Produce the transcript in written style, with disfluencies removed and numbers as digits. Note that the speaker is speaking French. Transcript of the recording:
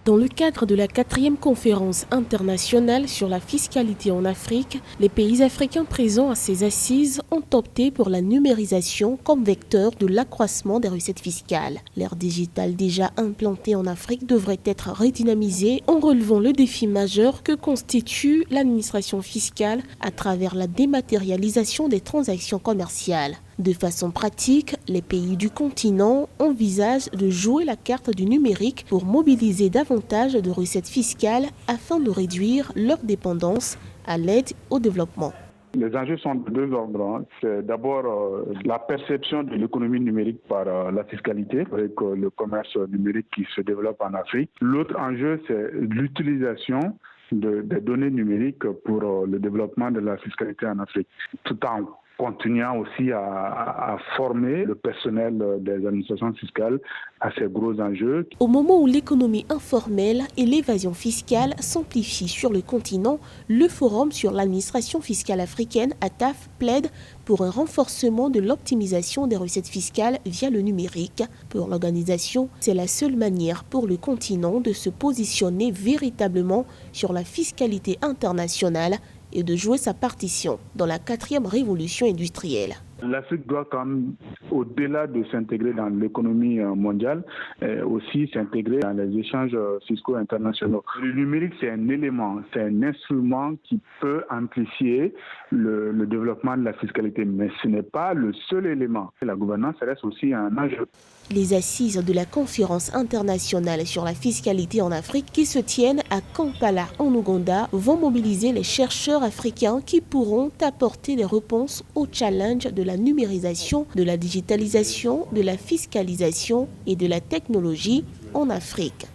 Dans le cadre de la 4e conférence internationale sur la fiscalité en Afrique, les pays africains présents à ces assises ont opté pour la numérisation comme vecteur de l'accroissement des recettes fiscales. L'ère digitale déjà implantée en Afrique devrait être redynamisée en relevant le défi majeur que constitue l'administration fiscale à travers la dématérialisation des transactions commerciales. De façon pratique, les pays du continent envisagent de jouer la carte du numérique pour mobiliser davantage de recettes fiscales afin de réduire leur dépendance à l'aide au développement. Les enjeux sont de deux ordres. C'est d'abord la perception de l'économie numérique par la fiscalité, avec le commerce numérique qui se développe en Afrique. L'autre enjeu, c'est l'utilisation des données numériques pour le développement de la fiscalité en Afrique, tout en continuant aussi à former le personnel des administrations fiscales à ces gros enjeux. Au moment où l'économie informelle et l'évasion fiscale s'amplifient sur le continent, le Forum sur l'administration fiscale africaine, ATAF, plaide pour un renforcement de l'optimisation des recettes fiscales via le numérique. Pour l'organisation, c'est la seule manière pour le continent de se positionner véritablement sur la fiscalité internationale et de jouer sa partition dans la 4e révolution industrielle. L'Afrique doit quand même, au-delà de s'intégrer dans l'économie mondiale, aussi s'intégrer dans les échanges fiscaux internationaux. Le numérique, c'est un élément, c'est un instrument qui peut amplifier le développement de la fiscalité, mais ce n'est pas le seul élément. La gouvernance reste aussi un enjeu. Les assises de la conférence internationale sur la fiscalité en Afrique qui se tiennent à Kampala en Ouganda vont mobiliser les chercheurs africains qui pourront apporter des réponses aux challenges de la numérisation, de la digitalisation, de la fiscalisation et de la technologie en Afrique.